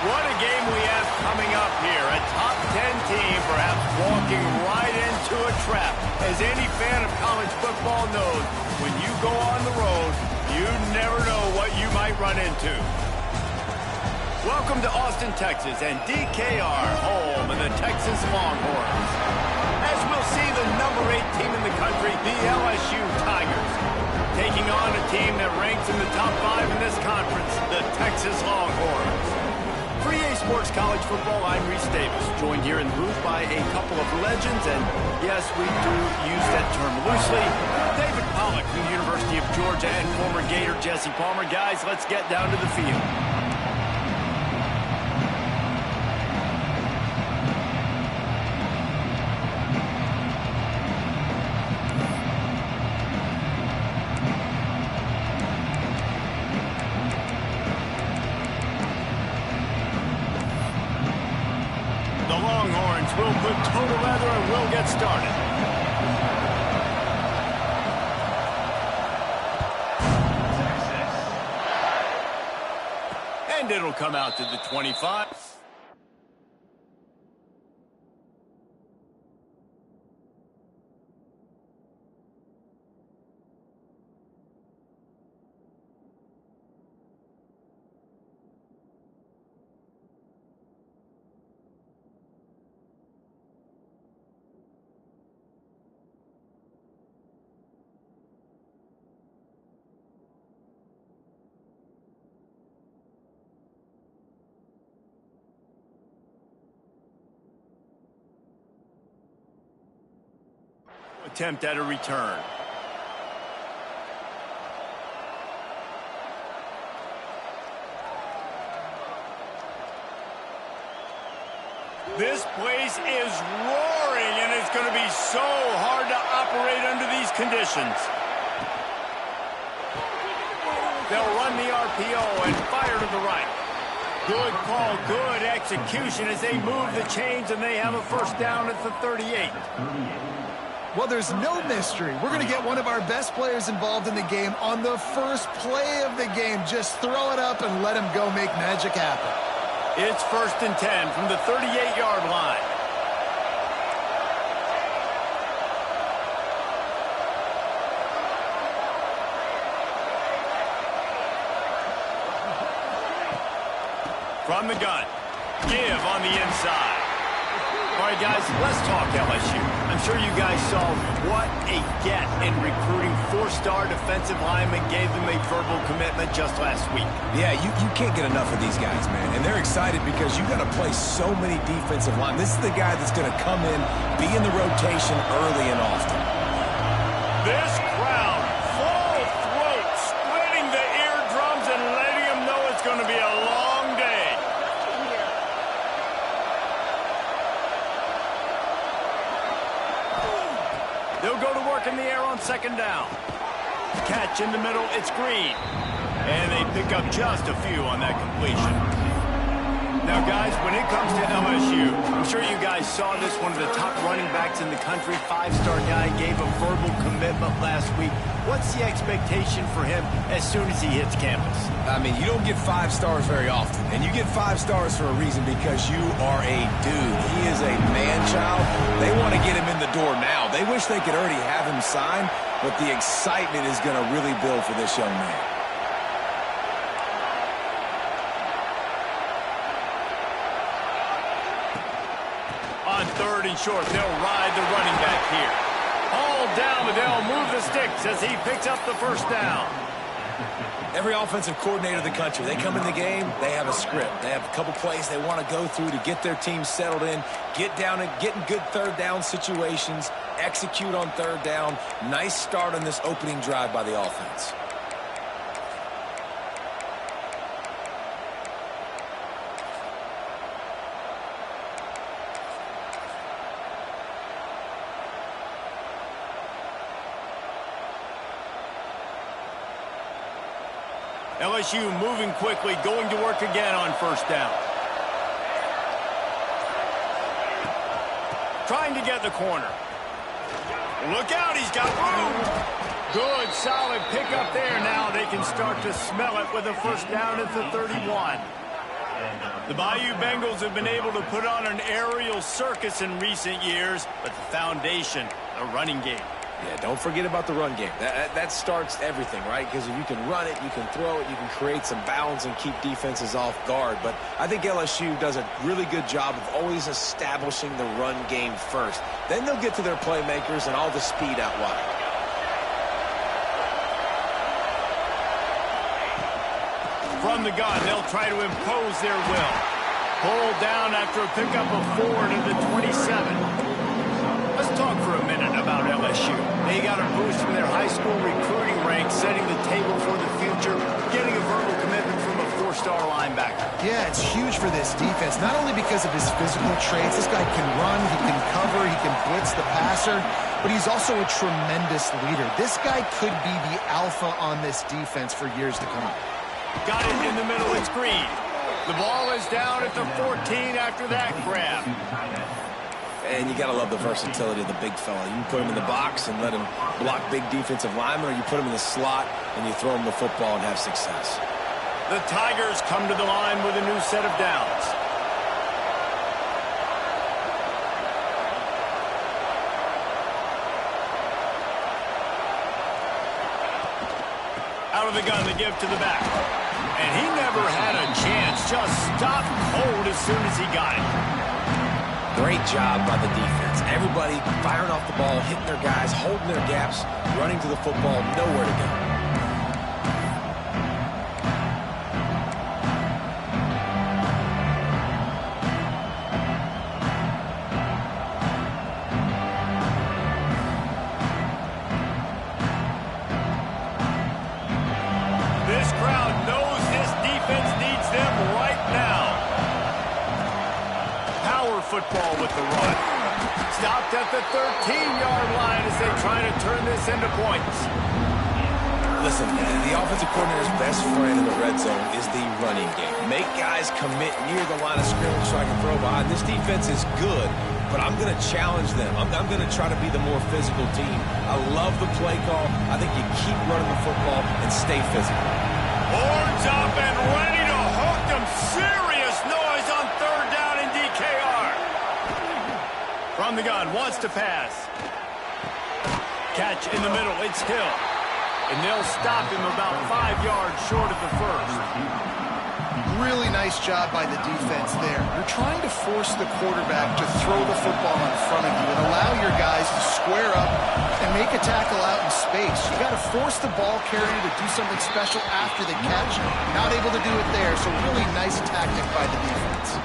What a game we have coming up here. A top 10 team perhaps walking right into a trap. As any fan of college football knows, when you go on the road, you never know what you might run into. Welcome to Austin, Texas, and DKR, home of the Texas Longhorns. As we'll see, the number 8 team in the country, the LSU Tigers, taking on a team that ranks in the top 5 in this conference, the Texas Longhorns. For EA Sports College Football, I'm Reese Davis, joined here in the booth by a couple of legends, and yes, we do use that term loosely. David Pollack from the University of Georgia and former Gator Jesse Palmer. Guys, let's get down to the field. We'll put total leather and we'll get started. And it'll come out to the 25. Attempt at a return. This place is roaring, and it's going to be so hard to operate under these conditions. They'll run the RPO and fire to the right. Good call, good execution as they move the chains, and they have a first down at the 38. Well, there's no mystery. We're going to get one of our best players involved in the game on the first play of the game. Just throw it up and let him go make magic happen. It's 1st and 10 from the 38-yard line. From the gun. Give on the inside. All right, guys, let's talk LSU. I'm sure you guys saw what a get in recruiting. 4-star defensive linemen gave them a verbal commitment just last week. Yeah, you can't get enough of these guys, man. And they're excited because you got to play so many defensive linemen. This is the guy that's going to come in, be in the rotation early and often. This crowd, full throat, splitting the eardrums and letting them know it's going to be a long day. They'll go to work in the air on 2nd down. Catch in the middle, it's Green. And they pick up just a few on that completion. Now, guys, when it comes to LSU, I'm sure you guys saw this, one of the top running backs in the country, 5-star guy, gave a verbal commitment last week. What's the expectation for him as soon as he hits campus? I mean, you don't get 5 stars very often. And you get 5 stars for a reason, because you are a dude. He is a man-child. They want to get him in the door now. They wish they could already have him signed, but the excitement is going to really build for this young man. On 3rd and short, they'll ride the running back here. All down, but they'll move the sticks as he picks up the first down. Every offensive coordinator in the country, they come in the game, they have a script. They have a couple plays they want to go through to get their team settled in, get down and get in good 3rd down situations, execute on 3rd down. Nice start on this opening drive by the offense. LSU moving quickly, going to work again on 1st down. Trying to get the corner. Look out, he's got room. Good, solid pickup there. Now they can start to smell it with a first down at the 31. The Bayou Bengals have been able to put on an aerial circus in recent years, but the foundation, the running game. Yeah, don't forget about the run game. That starts everything, right? Because if you can run it, you can throw it, you can create some balance and keep defenses off guard. But I think LSU does a really good job of always establishing the run game first. Then they'll get to their playmakers and all the speed out wide. From the gun, they'll try to impose their will. Pulled down after a pickup of 4 to the 27. Let's talk for a minute about LSU. They got a boost from their high school recruiting ranks, setting the table for the future, getting a verbal commitment from a 4-star linebacker. Yeah, it's huge for this defense, not only because of his physical traits. This guy can run, he can cover, he can blitz the passer, but he's also a tremendous leader. This guy could be the alpha on this defense for years to come. Got it in the middle, it's Green. The ball is down at the 14 after that grab. And you got to love the versatility of the big fella. You can put him in the box and let him block big defensive linemen, or you put him in the slot and you throw him the football and have success. The Tigers come to the line with a new set of downs. Out of the gun, the give to the back. And he never had a chance. Just stopped cold as soon as he got it. Great job by the defense. Everybody firing off the ball, hitting their guys, holding their gaps, running to the football, nowhere to go. This crowd knows this defense needs them right now. Football with the run. Stopped at the 13-yard line as they try to turn this into points. Listen, the offensive coordinator's best friend in the red zone is the running game. Make guys commit near the line of scrimmage so I can throw behind. This defense is good, but I'm going to challenge them. I'm going to try to be the more physical team. I love the play call. I think you keep running the football and stay physical. Horns up and ready to hook them. Serious noise on third down in DKR. From the gun, wants to pass. Catch in the middle, it's Hill. And they'll stop him about 5 yards short of the first. Really nice job by the defense there. You're trying to force the quarterback to throw the football in front of you and allow your guys to square up and make a tackle out in space. You got to force the ball carrier to do something special after the catch. Not able to do it there, so really nice tactic by the defense.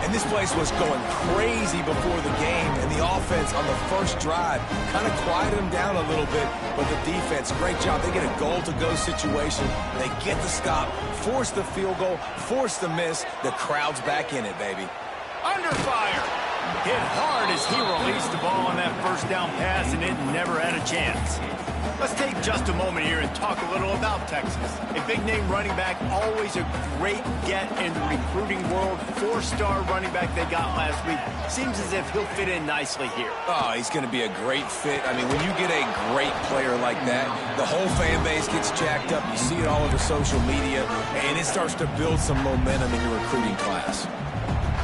And this place was going crazy before the game, and the offense on the first drive kind of quieted them down a little bit, but the defense, great job. They get a goal-to-go situation. They get the stop, force the field goal, force the miss. The crowd's back in it, baby. Under fire. Hit hard as he released the ball on that first down pass, and it never had a chance. Let's take just a moment here and talk a little about Texas. A big-name running back, always a great get in the recruiting world. 4-star running back they got last week. Seems as if he'll fit in nicely here. Oh, he's going to be a great fit. I mean, when you get a great player like that, the whole fan base gets jacked up. You see it all over social media, and it starts to build some momentum in your recruiting class.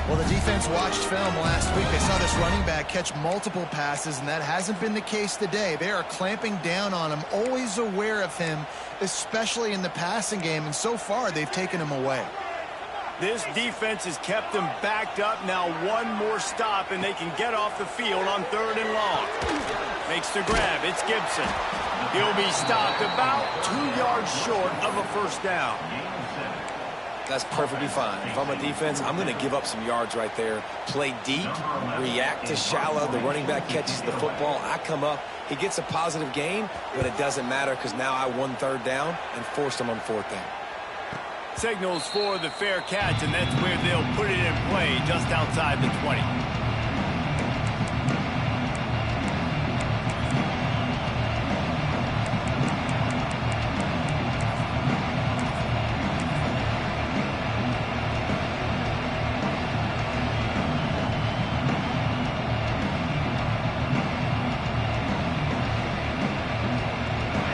Well, the defense watched film last week. They saw this running back catch multiple passes, and that hasn't been the case today. They are clamping down on him, always aware of him, especially in the passing game, and so far they've taken him away. This defense has kept them backed up. Now one more stop, and they can get off the field on 3rd and long. Makes the grab. It's Gibson. He'll be stopped about 2 yards short of a first down. That's perfectly fine. If I'm a defense, I'm going to give up some yards right there. Play deep, react to shallow. The running back catches the football. I come up. He gets a positive gain, but it doesn't matter because now I won 3rd down and forced him on 4th down. Signals for the fair catch, and that's where they'll put it in play just outside the 20.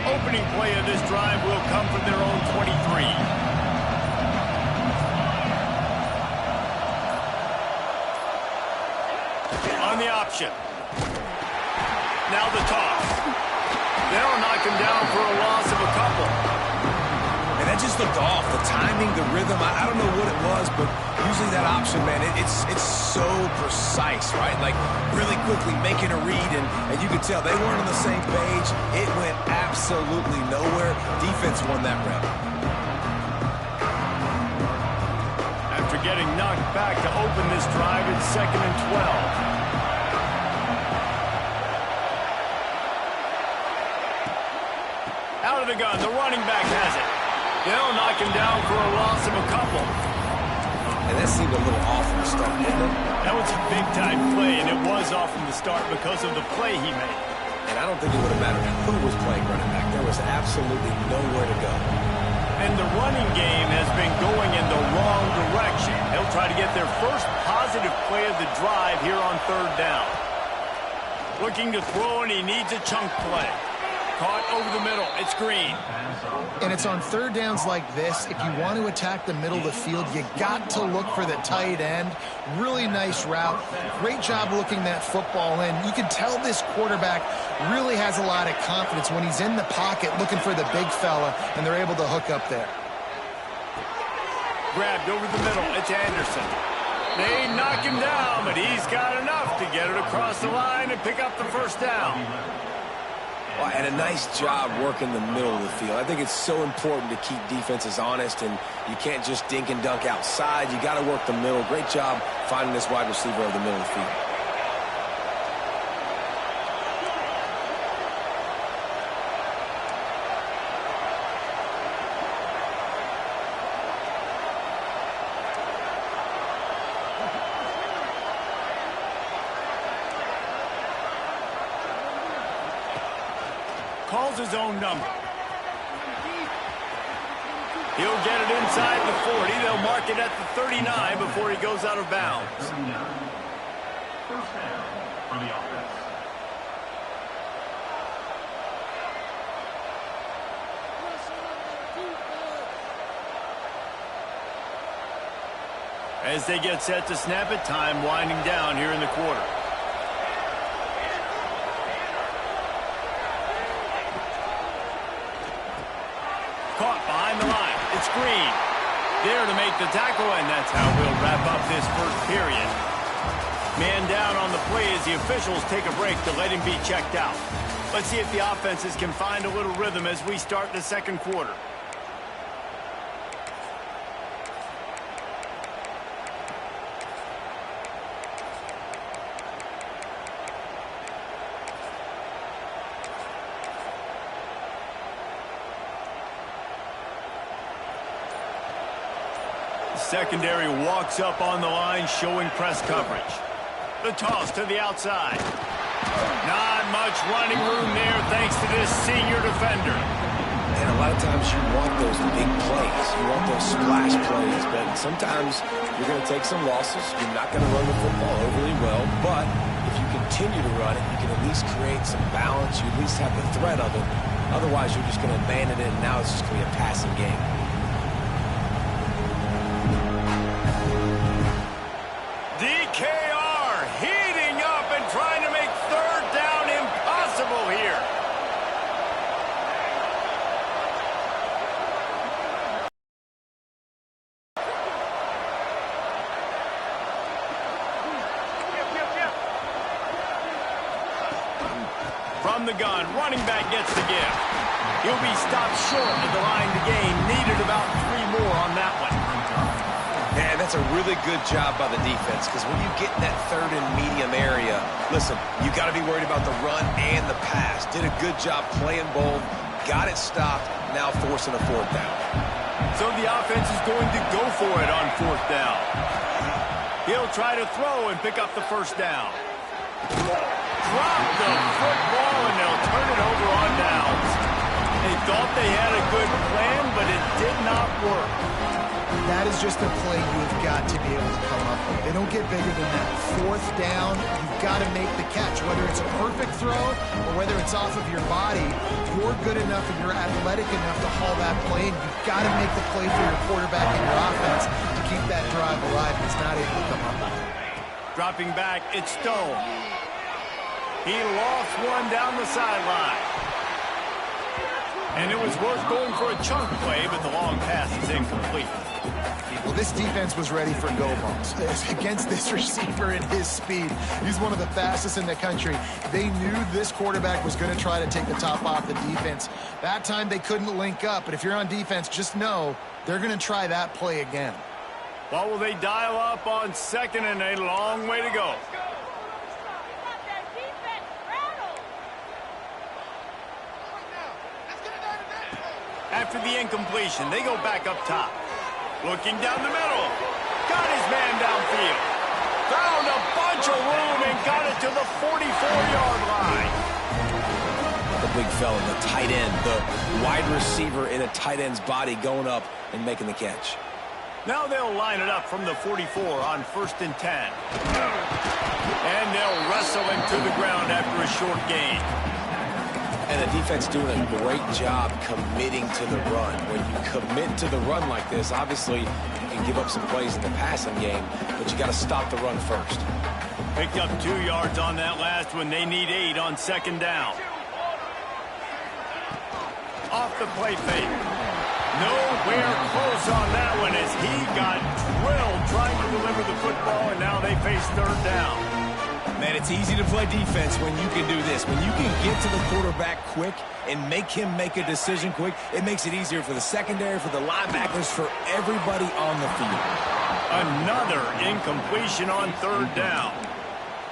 Opening play of this drive will come from their own 23. option. Now the toss. They'll knock him down for a loss of a couple. And that just looked off. The timing, the rhythm, I don't know what it was, but usually that option, man, it's so precise, right? Like really quickly making a read, and you could tell they weren't on the same page. It went absolutely nowhere. Defense won that rep. After getting knocked back to open this drive, it's 2nd and 12. Out of the gun, the running back has it. They'll knock him down for a loss of a couple. And that seemed a little off from the start, didn't it? That was a big-time play, and it was off from the start because of the play he made. And I don't think it would have mattered who was playing running back. There was absolutely nowhere to go. And the running game has been going in the wrong direction. They'll try to get their first positive play of the drive here on 3rd down. Looking to throw, and he needs a chunk play. Caught over the middle. It's Green. And it's on 3rd downs like this. If you want to attack the middle of the field, you got to look for the tight end. Really nice route. Great job looking that football in. You can tell this quarterback really has a lot of confidence when he's in the pocket looking for the big fella, and they're able to hook up there. Grabbed over the middle. It's Anderson. They knock him down, but he's got enough to get it across the line and pick up the 1st down. Well, and a nice job working the middle of the field. I think it's so important to keep defenses honest, and you can't just dink and dunk outside. You got to work the middle. Great job finding this wide receiver over the middle of the field. Calls his own number. He'll get it inside the 40. They'll mark it at the 39 before he goes out of bounds. 1st down for the offense. As they get set to snap it, time winding down here in the quarter. Caught behind the line. It's Green. There to make the tackle, and that's how we'll wrap up this 1st period. Man down on the play as the officials take a break to let him be checked out. Let's see if the offenses can find a little rhythm as we start the 2nd quarter. Secondary walks up on the line, showing press coverage. The toss to the outside. Not much running room there thanks to this senior defender. And a lot of times you want those big plays. You want those splash plays. But sometimes you're going to take some losses. You're not going to run the football overly well. But if you continue to run it, you can at least create some balance. You at least have the threat of it. Otherwise, you're just going to abandon it, and now it's just going to be a passing game. DKR heating up and trying to make 3rd down impossible here. From the gun, running back gets the gift. He'll be stopped short at the line to gain. Needed about 3 more on that one. Man, that's a really good job by the defense, because when you get in that 3rd and medium area, listen, you got to be worried about the run and the pass. Did a good job playing both, got it stopped, now forcing a 4th down. So the offense is going to go for it on 4th down. He'll try to throw and pick up the 1st down. Drop the football, and they'll turn it over on downs. They thought they had a good plan, but it did not work. That is just a play you've got to be able to come up with. They don't get bigger than that. 4th down, you've got to make the catch. Whether it's a perfect throw or whether it's off of your body, you're good enough and you're athletic enough to haul that play, and you've got to make the play for your quarterback and your offense to keep that drive alive. He's not able to come up with it. Dropping back, it's Stone. He lost one down the sideline. And it was worth going for a chunk play, but the long pass is incomplete. Well, this defense was ready for go balls. Against this receiver and his speed, he's one of the fastest in the country. They knew this quarterback was going to try to take the top off the defense. That time they couldn't link up, but if you're on defense, just know they're going to try that play again. What will they dial up on second and a long way to go? After the incompletion, they go back up top. Looking down the middle. Got his man downfield. Found a bunch of room and got it to the 44-yard line. The big fella, the tight end, the wide receiver in a tight end's body going up and making the catch. Now they'll line it up from the 44 on 1st and 10. And they'll wrestle him to the ground after a short gain. And the defense doing a great job committing to the run. When you commit to the run like this, obviously you can give up some plays in the passing game, but you got to stop the run first. Picked up 2 yards on that last one. They need 8 on 2nd down. Off the play fake. Nowhere close on that one as he got drilled trying to deliver the football, and now they face 3rd down. Man, it's easy to play defense when you can do this. When you can get to the quarterback quick and make him make a decision quick, it makes it easier for the secondary, for the linebackers, for everybody on the field. Another incompletion on 3rd down.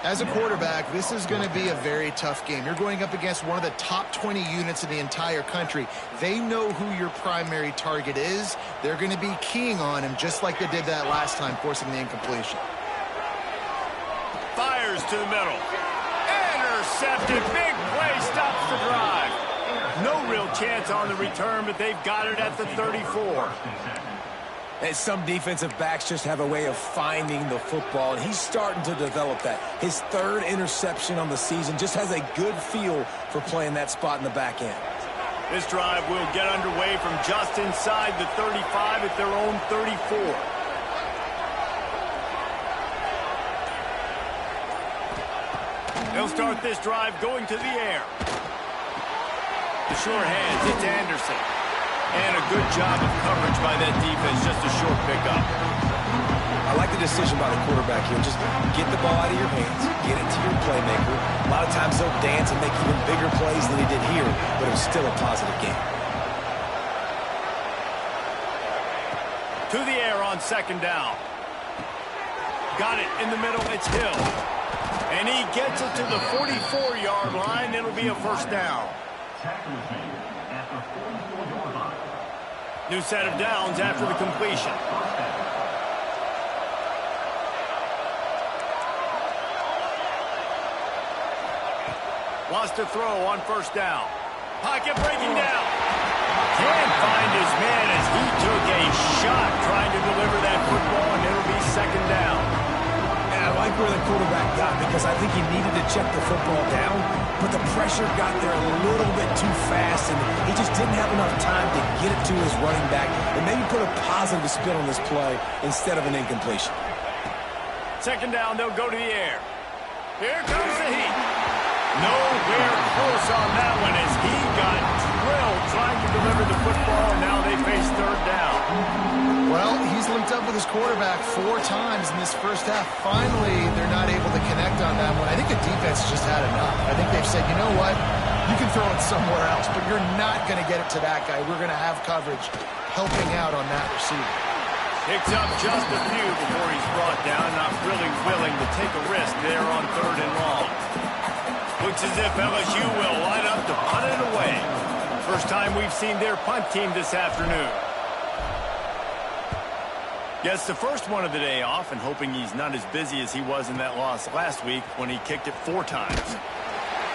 As a quarterback, this is going to be a very tough game. You're going up against one of the top 20 units in the entire country. They know who your primary target is. They're going to be keying on him just like they did that last time, forcing the incompletion. Fires to the middle. Intercepted. Big play stops the drive. No real chance on the return, but they've got it at the 34. And some defensive backs just have a way of finding the football, and he's starting to develop that. His 3rd interception on the season, just has a good feel for playing that spot in the back end. This drive will get underway from just inside the 35 at their own 34. They'll start this drive going to the air. The sure hands, it's Anderson. And a good job of coverage by that defense, just a short pickup. I like the decision by the quarterback here. Just get the ball out of your hands, get it to your playmaker. A lot of times they'll dance and make even bigger plays than he did here, but it was still a positive game. To the air on 2nd down. Got it in the middle, it's Hill. And he gets it to the 44-yard line. It'll be a 1st down. New set of downs after the completion. Wants to throw on 1st down. Pocket breaking down. Can't find his man as he took a shot trying to deliver that football, and it'll be 2nd down. I like where the quarterback got because I think he needed to check the football down, but the pressure got there a little bit too fast, and he just didn't have enough time to get it to his running back and maybe put a positive spin on this play instead of an incompletion. 2nd down, they'll go to the air. Here comes the heat. Nowhere close on that one as he got drilled trying to deliver the football, and now they face 3rd down. Well, he's linked up with his quarterback 4 times in this first half. Finally, they're not able to connect on that one. I think the defense just had enough. I think they've said, you know what? You can throw it somewhere else, but you're not going to get it to that guy. We're going to have coverage helping out on that receiver. Picks up just a few before he's brought down. Not really willing to take a risk there on 3rd and long. Looks as if LSU will line up to punt it away. First time we've seen their punt team this afternoon. Gets the first one of the day off and hoping he's not as busy as he was in that loss last week when he kicked it 4 times.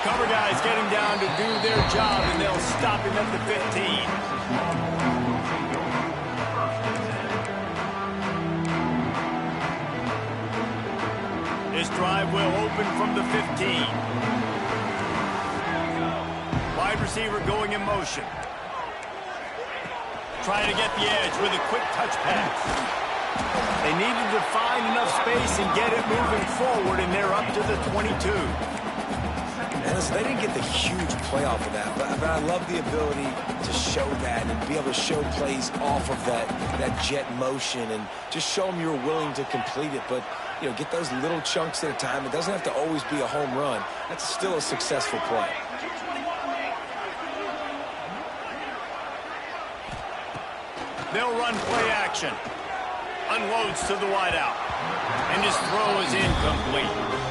Cover guys getting down to do their job, and they'll stop him at the 15. This drive will open from the 15. Wide receiver going in motion. Trying to get the edge with a quick touch pass. They needed to find enough space and get it moving forward, and they're up to the 22. listen, they didn't get the huge play off of that, but I love the ability to show that and be able to show plays off of that jet motion and just show them you're willing to complete it. But, you know, get those little chunks at a time. It doesn't have to always be a home run. That's still a successful play. They'll run play action. Unloads to the wideout. And his throw is incomplete.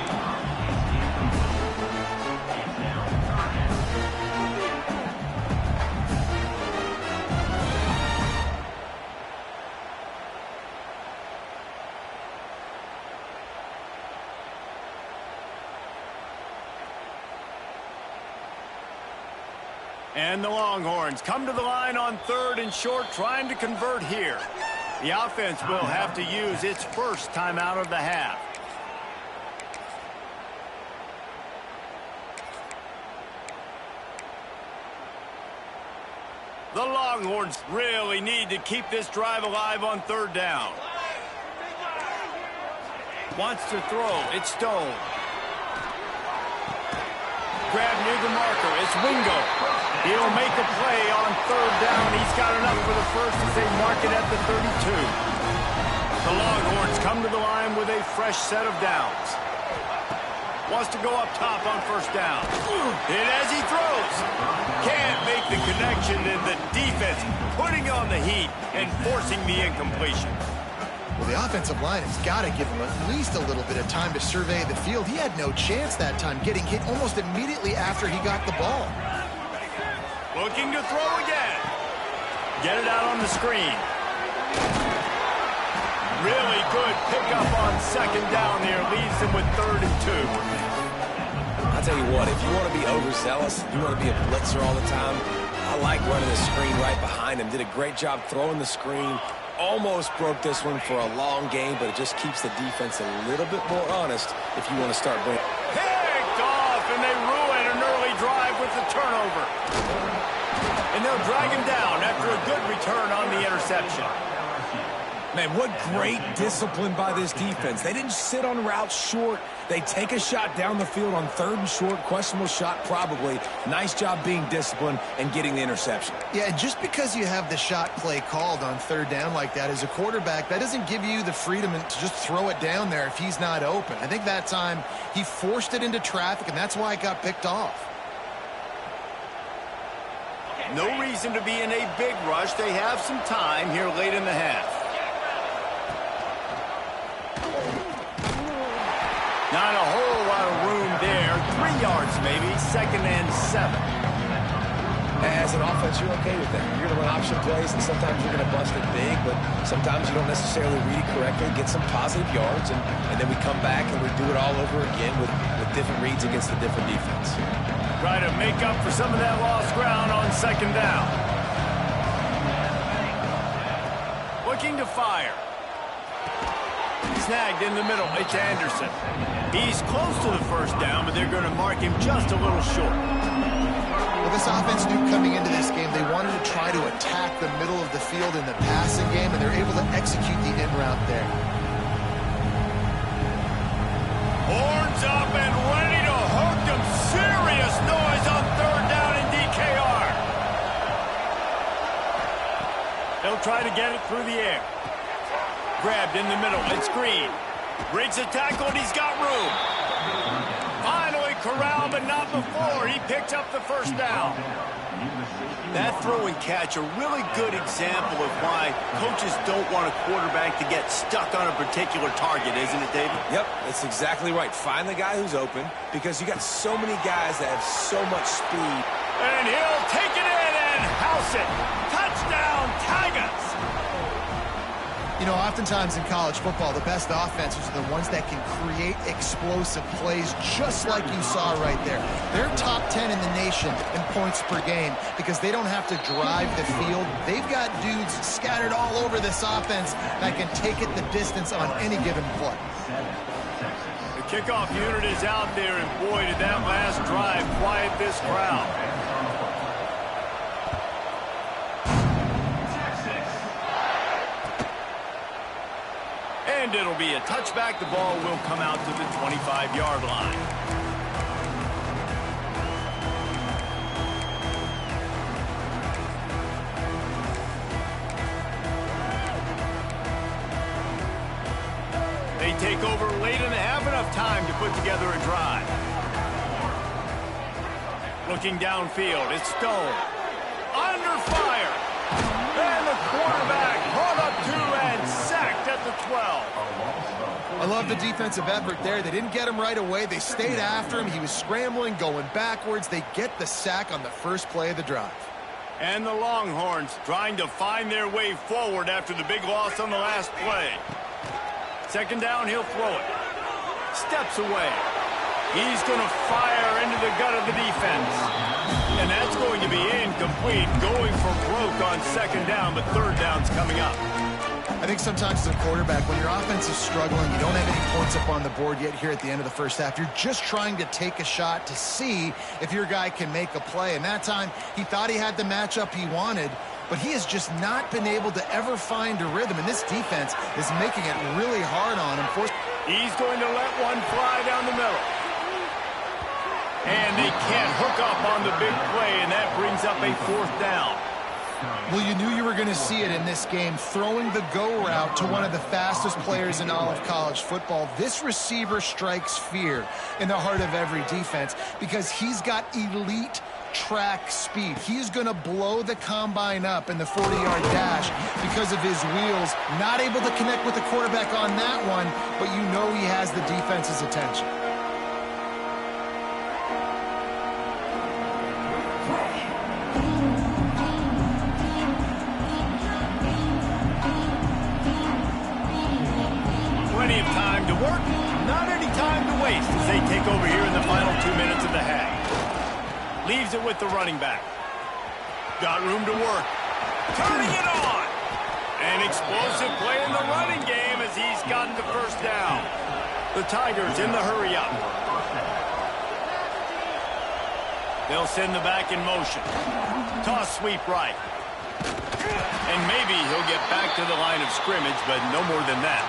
And the Longhorns come to the line on 3rd and short, trying to convert here. The offense will have to use its first timeout of the half. The Longhorns really need to keep this drive alive on 3rd down. Wants to throw. It's Stone. Grab near the marker. It's Wingo. He'll make a play on 3rd down. He's got enough for the first as they mark it at the 32. The Longhorns come to the line with a fresh set of downs. Wants to go up top on 1st down. And as he throws, can't make the connection, and the defense putting on the heat and forcing the incompletion. Well, the offensive line has got to give him at least a little bit of time to survey the field. He had no chance that time, getting hit almost immediately after he got the ball. Looking to throw again. Get it out on the screen. Really good pickup on 2nd down there. Leaves them with 3rd and 2. I'll tell you what, if you want to be overzealous, you want to be a blitzer all the time, I like running the screen right behind him. Did a great job throwing the screen. Almost broke this one for a long game, but it just keeps the defense a little bit more honest if you want to start bringing. Picked off, and they ruin an early drive with the turnover. And they'll drag him down after a good return on the interception. Man, what great discipline by this defense. They didn't sit on routes short. They take a shot down the field on 3rd and short. Questionable shot, probably. Nice job being disciplined and getting the interception. Yeah, just because you have the shot play called on 3rd down like that as a quarterback, that doesn't give you the freedom to just throw it down there if he's not open. I think that time he forced it into traffic, and that's why it got picked off. No reason to be in a big rush. They have some time here late in the half. Not a whole lot of room there. 3 yards maybe. 2nd and 7. As an offense, you're okay with that. You're going to run option plays, and sometimes you're going to bust it big, but sometimes you don't necessarily read it correctly, get some positive yards, and then we come back and we do it all over again with different reads against a different defense. Try to make up for some of that lost ground on 2nd down. Looking to fire. Snagged in the middle. It's Anderson. He's close to the 1st down, but they're going to mark him just a little short. Well, this offense knew coming into this game they wanted to try to attack the middle of the field in the passing game, and they're able to execute the in route there. Horns up and ready to hook them. Serious noise on 3rd down in DKR. They'll try to get it through the air. Grabbed in the middle. It's Green. Breaks a tackle, and he's got room. Finally corralled, but not before. He picked up the 1st down. That throw and catch, a really good example of why coaches don't want a quarterback to get stuck on a particular target, isn't it, David? Yep, that's exactly right. Find the guy who's open, because you got so many guys that have so much speed. And he'll take it in and house it. Touchdown, Tigers! You know, oftentimes in college football, the best offenses are the ones that can create explosive plays just like you saw right there. They're top 10 in the nation in points per game because they don't have to drive the field. They've got dudes scattered all over this offense that can take it the distance on any given play. The kickoff unit is out there, and boy, did that last drive quiet this crowd. And it'll be a touchback. The ball will come out to the 25-yard line. take over late in the half, enough time to put together a drive. Looking downfield, it's Stone. Under fire. And the quarterback brought up 2 and sacked at the 12. I love the defensive effort there. They didn't get him right away. They stayed after him. He was scrambling, going backwards. They get the sack on the first play of the drive. And the Longhorns trying to find their way forward after the big loss on the last play. Second down, he'll throw it. Steps away. He's going to fire into the gut of the defense. And that's going to be incomplete, going for broke on second down, but third down's coming up. I think sometimes as a quarterback, when your offense is struggling, you don't have any points up on the board yet here at the end of the first half. You're just trying to take a shot to see if your guy can make a play. And that time, he thought he had the matchup he wanted, but he has just not been able to ever find a rhythm. And this defense is making it really hard on him. He's going to let one fly down the middle. And they can't hook up on the big play, and that brings up a fourth down. Well, you knew you were going to see it in this game, throwing the go route to one of the fastest players in all of college football. This receiver strikes fear in the heart of every defense because he's got elite track speed. He's going to blow the combine up in the 40-yard dash because of his wheels. Not able to connect with the quarterback on that one, but you know he has the defense's attention. Plenty of time to work, not any time to waste as they take over here in the final 2 minutes of the half. Leaves it with the running back. Got room to work. Turning it on. An explosive play in the running game as he's gotten the first down. The Tigers in the hurry up. They'll send the back in motion. Toss sweep right. And maybe he'll get back to the line of scrimmage, but no more than that.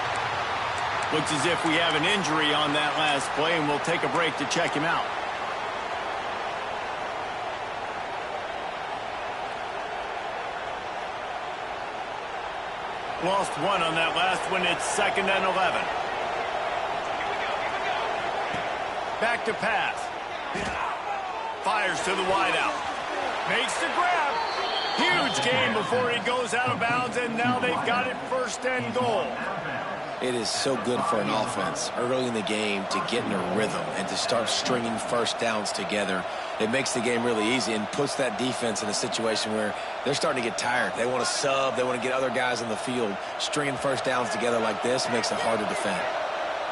Looks as if we have an injury on that last play, and we'll take a break to check him out. Lost one on that last one. It's 2nd and 11. Back to pass. Fires to the wideout. Makes the grab. Huge gain before he goes out of bounds, and now they've got it 1st and goal. It is so good for an offense early in the game to get in a rhythm and to start stringing first downs together. It makes the game really easy and puts that defense in a situation where they're starting to get tired. They want to sub. They want to get other guys on the field. Stringing first downs together like this makes it hard to defend.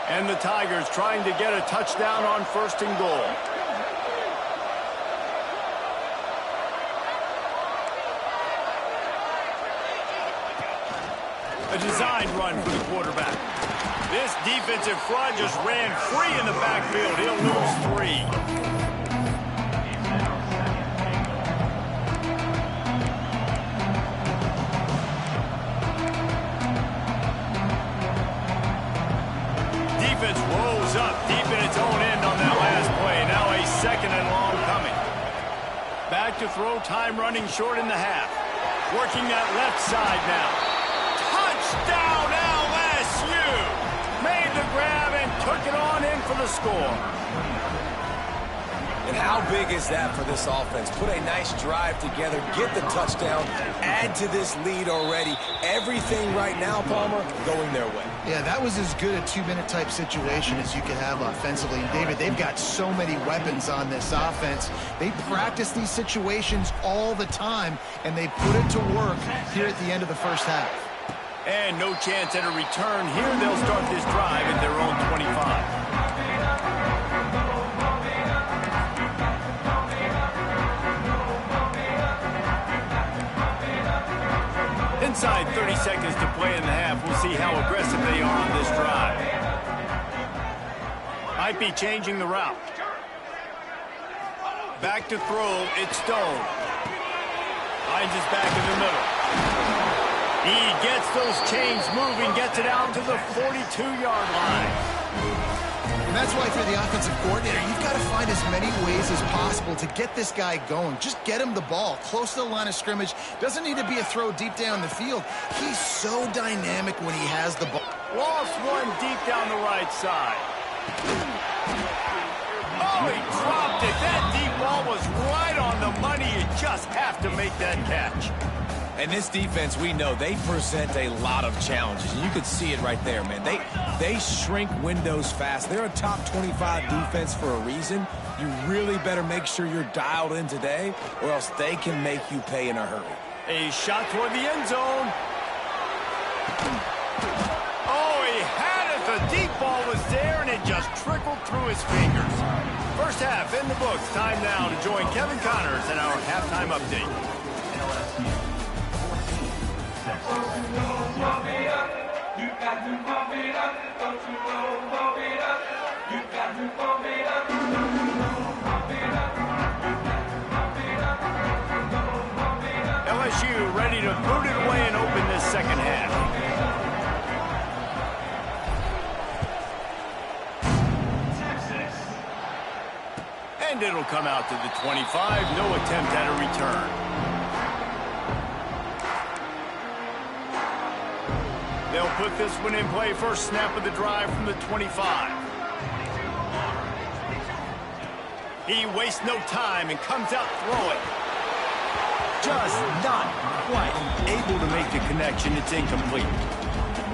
And the Tigers trying to get a touchdown on 1st and goal. A designed run for the quarterback. This defensive front just ran free in the backfield. He'll lose 3. Defense rolls up deep in its own end on that last play. Now a 2nd and long coming. Back to throw, time running short in the half. Working that left side now. Touchdown LSU! Made the grab and took it on in for the score. And how big is that for this offense? Put a nice drive together, get the touchdown, add to this lead already. Everything right now, Palmer, going their way. Yeah, that was as good a 2-minute type situation as you could have offensively. And David, they've got so many weapons on this offense. They practice these situations all the time, and they put it to work here at the end of the first half. And no chance at a return here. They'll start this drive at their own 25. Inside 30 seconds to play in the half. We'll see how aggressive they are on this drive. Might be changing the route. Back to throw. It's Stone. Finds his back in the middle. He gets those chains moving, gets it out to the 42-yard line. And that's why if you're the offensive coordinator, you've got to find as many ways as possible to get this guy going. Just get him the ball close to the line of scrimmage. Doesn't need to be a throw deep down the field. He's so dynamic when he has the ball. Lost one deep down the right side. Oh, he dropped it. That deep ball was right on the money. You just have to make that catch. And this defense, we know, they present a lot of challenges. And you could see it right there, man. They shrink windows fast. They're a top 25 defense for a reason. You really better make sure you're dialed in today, or else they can make you pay in a hurry. A shot toward the end zone. Oh, he had it. The deep ball was there, and it just trickled through his fingers. First half in the books. Time now to join Kevin Connors in our halftime update. LSU ready to boot it away and open this second half. And it'll come out to the 25. No attempt at a return. They'll put this one in play. First snap of the drive from the 25. He wastes no time and comes out throwing. Just not quite able to make the connection. It's incomplete.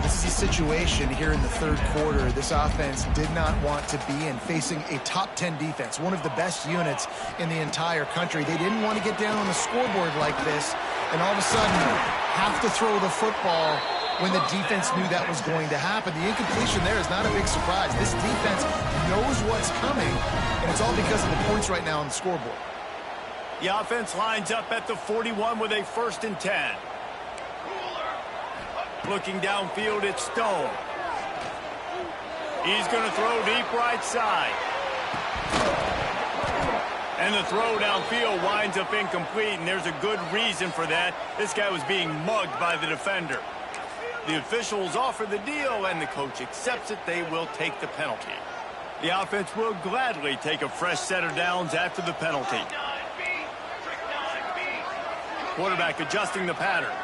This is a situation here in the third quarter this offense did not want to be in, facing a top 10 defense, one of the best units in the entire country. They didn't want to get down on the scoreboard like this and all of a sudden have to throw the football when the defense knew that was going to happen. The incompletion there is not a big surprise. This defense knows what's coming, and it's all because of the points right now on the scoreboard. The offense lines up at the 41 with a 1st and 10. Looking downfield, it's Stone. He's going to throw deep right side. And the throw downfield winds up incomplete, and there's a good reason for that. This guy was being mugged by the defender. The officials offer the deal, and the coach accepts it. They will take the penalty. The offense will gladly take a fresh set of downs after the penalty. Quarterback adjusting the pattern.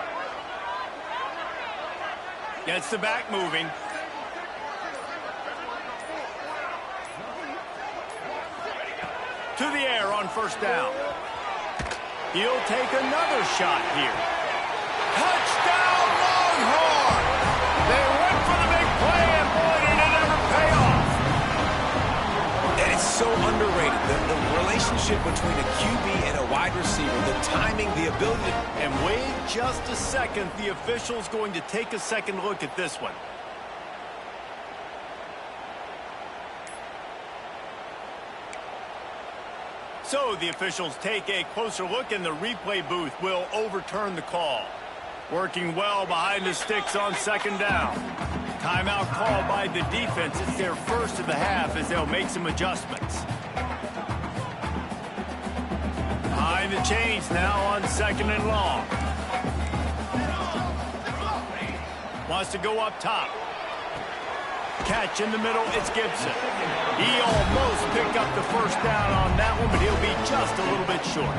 Gets the back moving. To the air on first down. He'll take another shot here. Touchdown Longhorn! They went for the big play, and boy, did it ever pay off. And it's so underrated. The relationship between a QB and a wide receiver, the timing, the ability to... And wait just a second. The official's going to take a second look at this one. So the officials take a closer look, and the replay booth will overturn the call. Working well behind the sticks on second down. Timeout call by the defense. It's their first of the half as they'll make some adjustments. Behind the chains now on 2nd and long. Wants to go up top. Catch in the middle, it's Gibson. He almost picked up the first down on that one, but he'll be just a little bit short.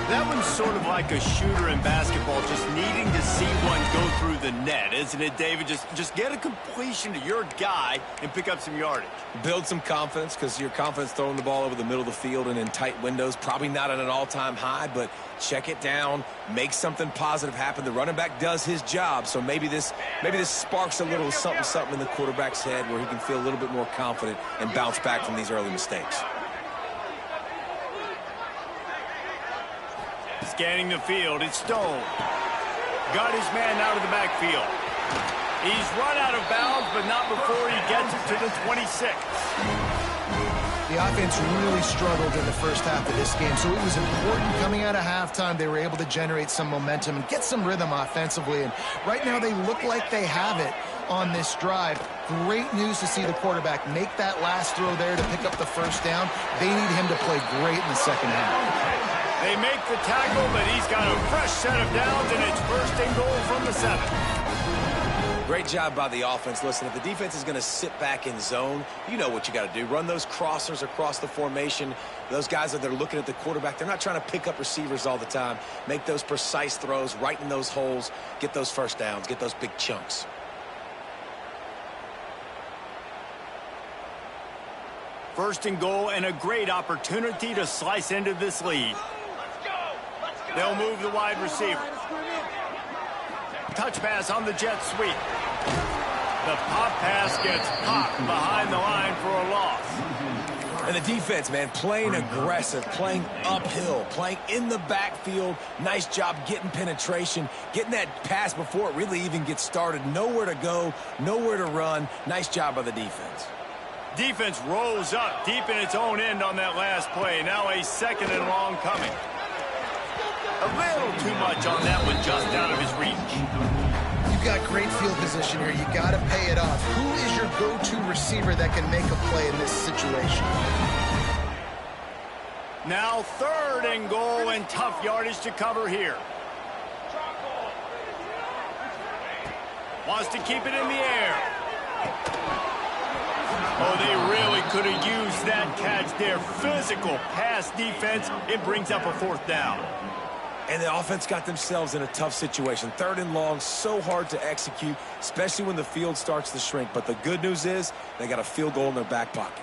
That one's sort of like a shooter in basketball, just needing to see one go through the net, isn't it, David? Just get a completion to your guy and pick up some yardage. Build some confidence, because your confidence throwing the ball over the middle of the field and in tight windows, probably not at an all-time high, but check it down, make something positive happen. The running back does his job, so maybe this sparks a little something in the quarterback's head where he can feel a little bit more confident and bounce back from these early mistakes. Scanning the field, it's Stone. Got his man out of the backfield. He's run out of bounds, but not before he gets it to the 26. The offense really struggled in the first half of this game, so it was important coming out of halftime they were able to generate some momentum and get some rhythm offensively. And right now they look like they have it on this drive. Great news to see the quarterback make that last throw there to pick up the first down. They need him to play great in the second half. They make the tackle, but he's got a fresh set of downs, and it's 1st and goal from the 7. Great job by the offense. Listen, if the defense is going to sit back in zone, you know what you got to do. Run those crossers across the formation. Those guys that they're looking at the quarterback, they're not trying to pick up receivers all the time. Make those precise throws right in those holes. Get those first downs. Get those big chunks. First and goal and a great opportunity to slice into this lead. They'll move the wide receiver. Touch pass on the jet sweep. The pop pass gets popped behind the line for a loss. And the defense, man, playing aggressive, playing uphill, playing in the backfield. Nice job getting penetration, getting that pass before it really even gets started. Nowhere to go, nowhere to run. Nice job by the defense. Defense rolls up deep in its own end on that last play. Now a second and long coming. A little too much on that one, just out of his reach. You've got great field position here. You got to pay it off. Who is your go-to receiver that can make a play in this situation? Now third and goal and tough yardage to cover here. Wants to keep it in the air. Oh, they really could have used that catch there. Physical pass defense. It brings up a fourth down. And the offense got themselves in a tough situation. Third and long, so hard to execute, especially when the field starts to shrink. But the good news is they got a field goal in their back pocket.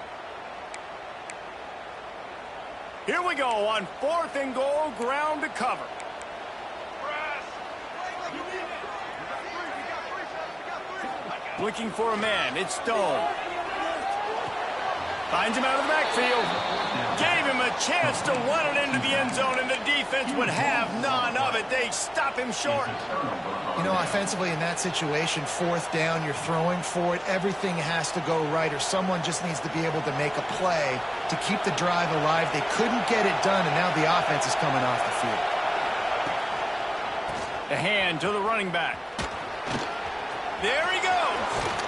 Here we go on fourth and goal, ground to cover. Looking for a man, it's Stone. Finds him out of the backfield. Gave him a chance to run it into the end zone, and the defense would have none of it. They stop him short. You know, offensively in that situation, fourth down, you're throwing for it. Everything has to go right, or someone just needs to be able to make a play to keep the drive alive. They couldn't get it done, and now the offense is coming off the field. The hand to the running back. There he goes.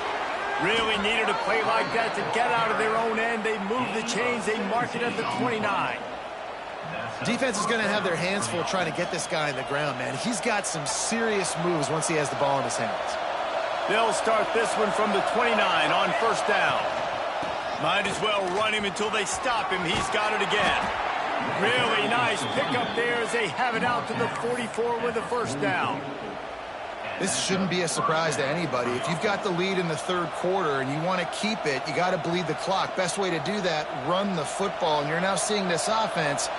Really needed a play like that to get out of their own end. They move the chains. They mark it at the 29. Defense is going to have their hands full trying to get this guy on the ground, man. He's got some serious moves once he has the ball in his hands. They'll start this one from the 29 on first down. Might as well run him until they stop him. He's got it again. Really nice pickup there as they have it out to the 44 with a first down. This shouldn't be a surprise to anybody. If you've got the lead in the third quarter and you want to keep it, you got to bleed the clock. Best way to do that, run the football. And you're now seeing this offense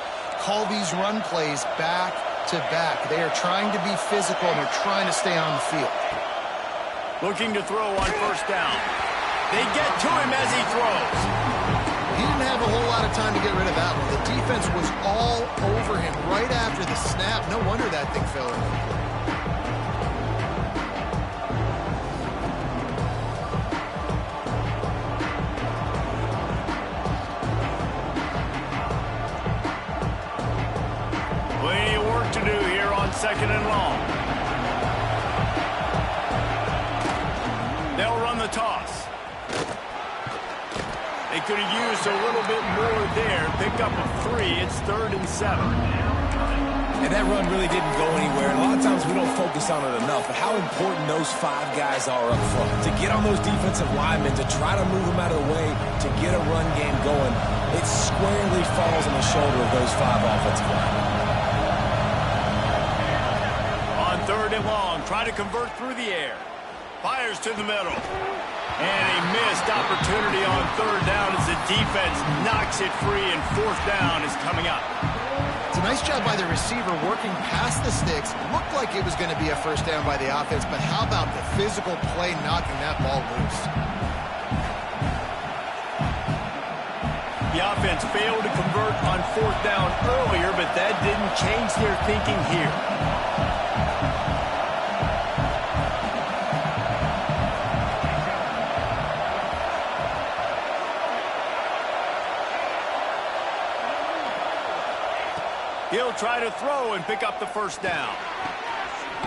call these run plays back to back. They are trying to be physical, and they're trying to stay on the field. Looking to throw on first down. They get to him as he throws. He didn't have a whole lot of time to get rid of that one. The defense was all over him right after the snap. No wonder that thing fell in. Second and long. They'll run the toss. They could have used a little bit more there. Pick up a 3. It's 3rd and 7. And that run really didn't go anywhere. And a lot of times we don't focus on it enough. But how important those 5 guys are up front. To get on those defensive linemen, to try to move them out of the way, to get a run game going, it squarely falls on the shoulder of those 5 offensive linemen. Third and long, try to convert through the air. Fires to the middle. And a missed opportunity on third down as the defense knocks it free, and fourth down is coming up. It's a nice job by the receiver working past the sticks. Looked like it was going to be a first down by the offense, but how about the physical play knocking that ball loose? The offense failed to convert on fourth down earlier, but that didn't change their thinking here. He'll try to throw and pick up the first down.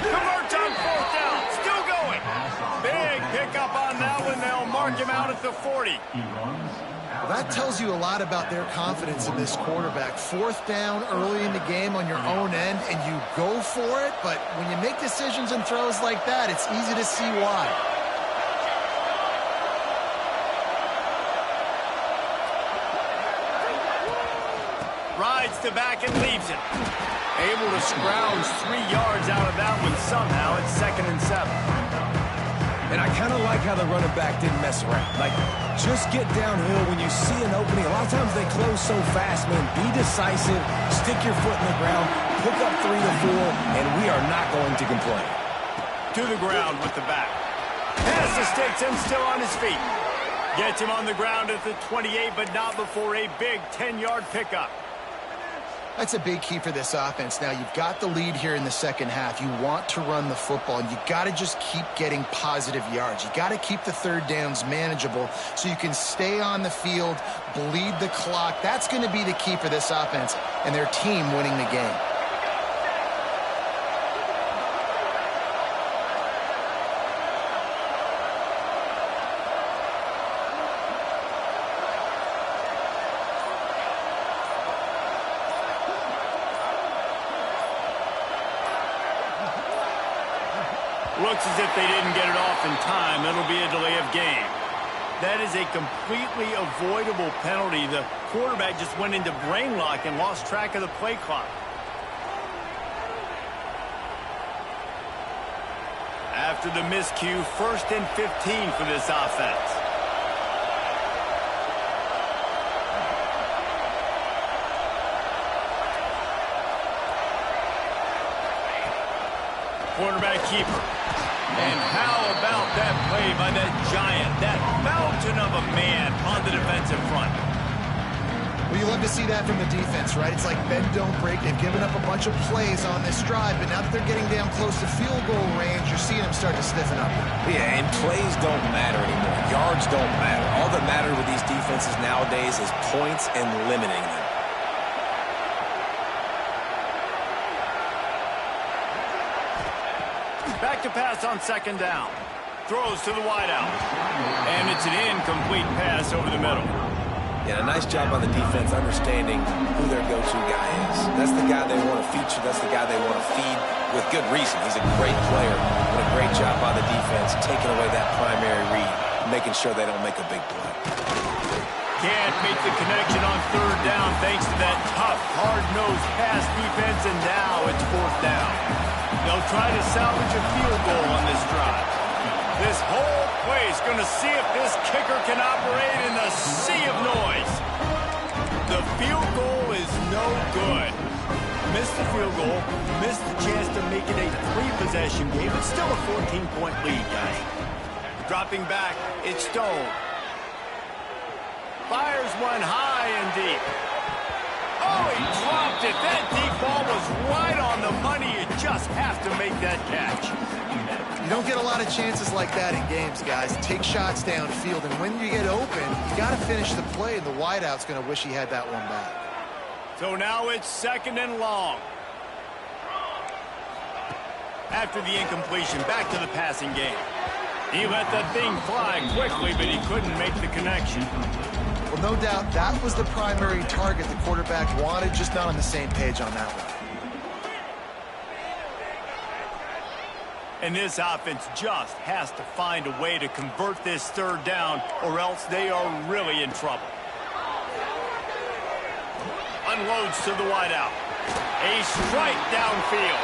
Converts on fourth down. Still going. Big pickup on that one. They'll mark him out at the 40. Well, that tells you a lot about their confidence in this quarterback. Fourth down early in the game on your own end, and you go for it. But when you make decisions and throws like that, it's easy to see why. Rides to back and leaves it. Able to scrounge 3 yards out of that one somehow. It's 2nd and 7. And I kind of like how the running back didn't mess around. Like, just get downhill when you see an opening. A lot of times they close so fast, man. Be decisive, stick your foot in the ground, pick up 3 to 4, and we are not going to complain. To the ground with the back. Pass to Sticks and still on his feet. Gets him on the ground at the 28, but not before a big 10-yard pickup. That's a big key for this offense. Now, you've got the lead here in the second half. You want to run the football, and you got to just keep getting positive yards. You got to keep the third downs manageable so you can stay on the field, bleed the clock. That's going to be the key for this offense and their team winning the game. Looks as if they didn't get it off in time. It'll be a delay of game. That is a completely avoidable penalty. The quarterback just went into brain lock and lost track of the play clock. After the miscue, 1st and 15 for this offense. Quarterback keeper. And how about that play by that giant, that mountain of a man on the defensive front? Well, you love to see that from the defense, right? It's like bend, don't break. They've given up a bunch of plays on this drive, but now that they're getting down close to field goal range, you're seeing them start to stiffen up. Yeah, and plays don't matter anymore. Yards don't matter. All that matters with these defenses nowadays is points and limiting them. Back to pass on 2nd down. Throws to the wideout. And it's an incomplete pass over the middle. Yeah, a nice job by the defense understanding who their go-to guy is. That's the guy they want to feature. That's the guy they want to feed with good reason. He's a great player, but a great job by the defense taking away that primary read, making sure they don't make a big play. Can't make the connection on 3rd down thanks to that tough, hard-nosed pass defense, and now it's 4th down. They'll try to salvage a field goal on this drive. This whole play is going to see if this kicker can operate in the sea of noise. The field goal is no good. Missed the field goal, missed the chance to make it a 3-possession game. It's still a 14-point lead, guys. Dropping back, it's Stone. Fires one high and deep. Oh, he dropped it. That deep ball was right on the money. You just have to make that catch. You don't get a lot of chances like that in games, guys. Take shots downfield, and when you get open, you got to finish the play, and the wideout's going to wish he had that one back. So now it's 2nd and long. After the incompletion, back to the passing game. He let that thing fly quickly, but he couldn't make the connection. Well, no doubt that was the primary target the quarterback wanted, just not on the same page on that one. And this offense just has to find a way to convert this 3rd down, or else they are really in trouble. Unloads to the wideout. A strike downfield.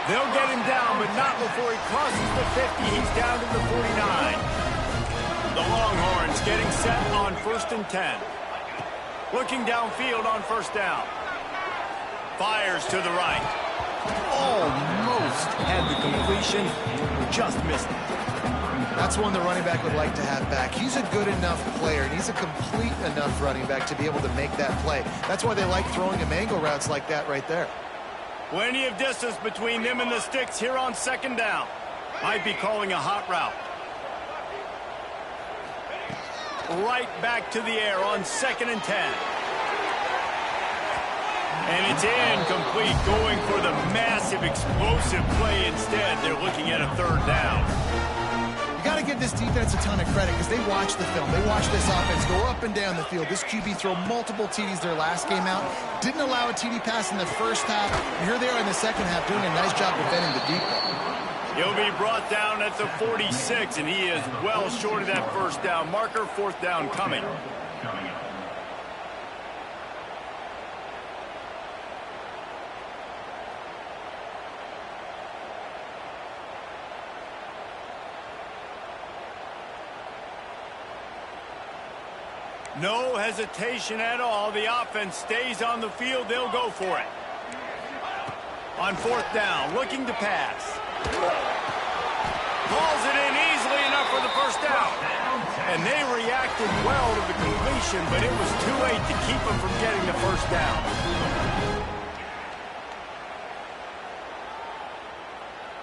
They'll get him down, but not before he crosses the 50. He's down to the 49. The Longhorns getting set on 1st and 10. Looking downfield on 1st down. Fires to the right. Almost had the completion, just missed it. That's one the running back would like to have back. He's a good enough player, and he's a complete enough running back to be able to make that play. That's why they like throwing him angle routes like that right there. Plenty of distance between them and the sticks here on 2nd down. Might be calling a hot route. Right back to the air on 2nd and 10. And it's incomplete, going for the massive, explosive play instead. They're looking at a 3rd down. You got to give this defense a ton of credit because they watch the film. They watch this offense go up and down the field. This QB throw multiple TDs their last game out. Didn't allow a TD pass in the first half. And here they are in the second half doing a nice job defending the deep ball. He'll be brought down at the 46, and he is well short of that 1st down marker. 4th down coming. No hesitation at all. The offense stays on the field. They'll go for it. On fourth down, looking to pass. Hauls it in easily enough for the first down. And they reacted well to the completion, but it was too late to keep them from getting the first down.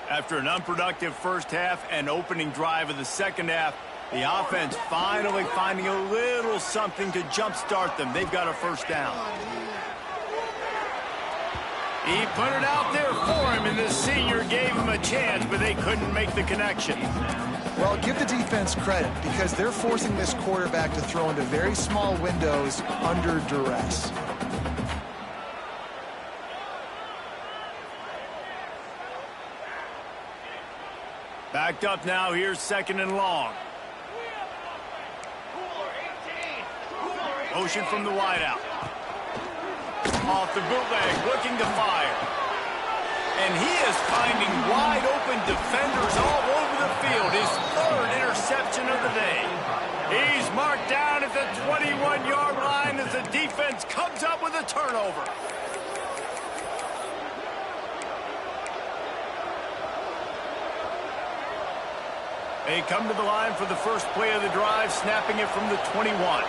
After an unproductive first half and opening drive of the second half, the offense finally finding a little something to jumpstart them. They've got a first down. He put it out there for him, and the senior gave him a chance, but they couldn't make the connection. Well, give the defense credit because they're forcing this quarterback to throw into very small windows under duress. Backed up now. Here's second and long. Motion from the wideout. Off the bootleg, looking to fire. And he is finding wide-open defenders all over the field. His third interception of the day. He's marked down at the 21-yard line as the defense comes up with a turnover. They come to the line for the first play of the drive, snapping it from the 21.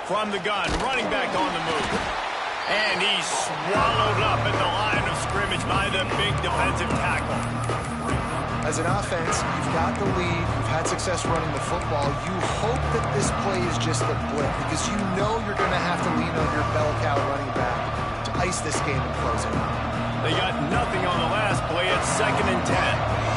From the gun, running back on the move. And he's swallowed up at the line of scrimmage by the big defensive tackle. As an offense, you've got the lead, you've had success running the football. You hope that this play is just a blip because you know you're going to have to lean on your bell cow running back to ice this game and close it out. They got nothing on the last play. It's 2nd and 10.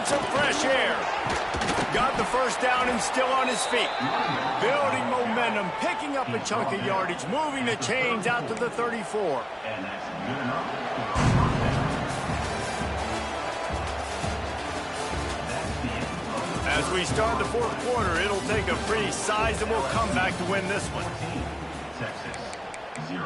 Some fresh air. Got the first down and still on his feet. Building momentum, picking up a chunk of yardage, moving the chains out to the 34. As we start the fourth quarter, it'll take a pretty sizable comeback to win this one. Texas, 0.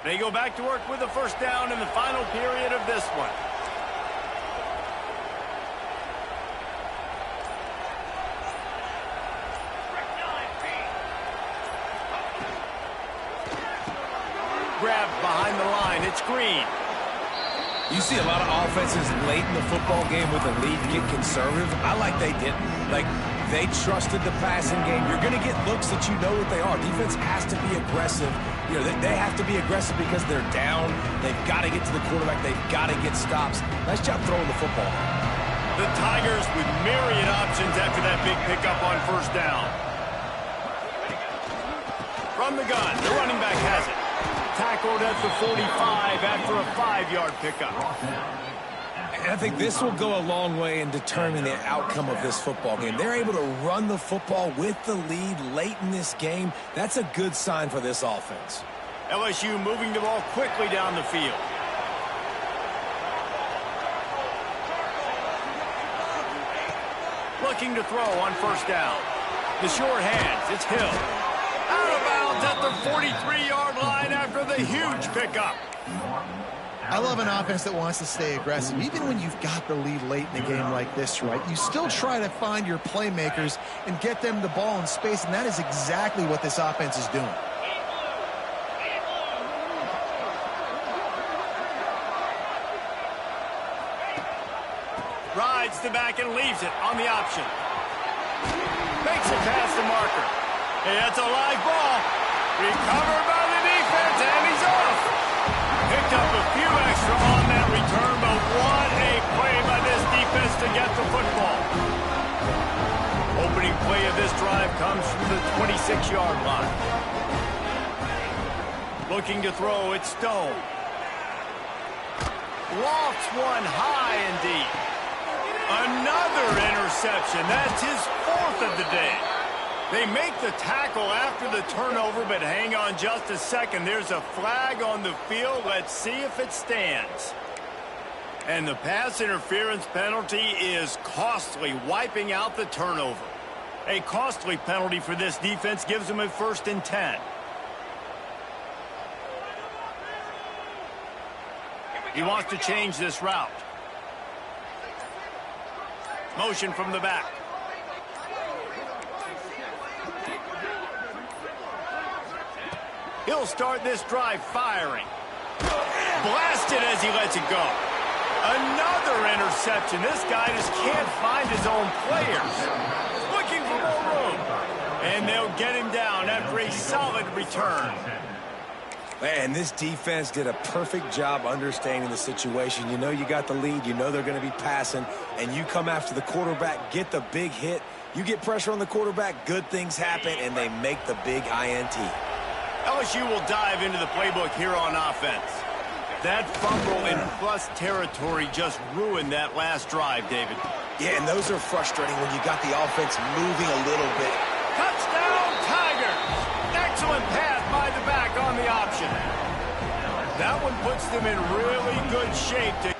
They go back to work with the first down in the final period of this one. Grabbed behind the line. It's Green. You see a lot of offenses late in the football game with a lead get conservative. I like they didn't. Like, they trusted the passing game. You're going to get looks that you know what they are. Defense has to be aggressive. You know, they have to be aggressive because they're down. They've got to get to the quarterback. They've got to get stops. Nice job throwing the football. The Tigers with myriad options after that big pickup on first down. From the gun, the running back has it. Tackled at the 45 after a 5-yard pickup. And I think this will go a long way in determining the outcome of this football game. They're able to run the football with the lead late in this game. That's a good sign for this offense. LSU moving the ball quickly down the field. Looking to throw on first down. The short hands, it's Hill. Out of bounds at the 43-yard line after the huge pickup. I love an offense that wants to stay aggressive. Even when you've got the lead late in a game like this, right, you still try to find your playmakers and get them the ball in space, and that is exactly what this offense is doing. Rides the back and leaves it on the option. Makes it past the marker. Hey, that's a live ball. Recovered by the defense, and he's off. Picked up a few extra on that return, but what a play by this defense to get the football. Opening play of this drive comes from the 26-yard line. Looking to throw, it's Stone. Lofts one high and deep. Another interception. That's his 4th of the day. They make the tackle after the turnover, but hang on just a second. There's a flag on the field. Let's see if it stands. And the pass interference penalty is costly, wiping out the turnover. A costly penalty for this defense gives them a 1st and 10. He wants to change this route. Motion from the back. He'll start this drive firing. Blasted as he lets it go. Another interception. This guy just can't find his own players. Looking for more room. And they'll get him down after a solid return. Man, this defense did a perfect job understanding the situation. You know you got the lead. You know they're going to be passing. And you come after the quarterback, get the big hit. You get pressure on the quarterback, good things happen, and they make the big INT. LSU will dive into the playbook here on offense. That fumble in plus territory just ruined that last drive, David. Yeah, and those are frustrating when you got the offense moving a little bit. Touchdown, Tigers! Excellent pass by the back on the option. That one puts them in really good shape to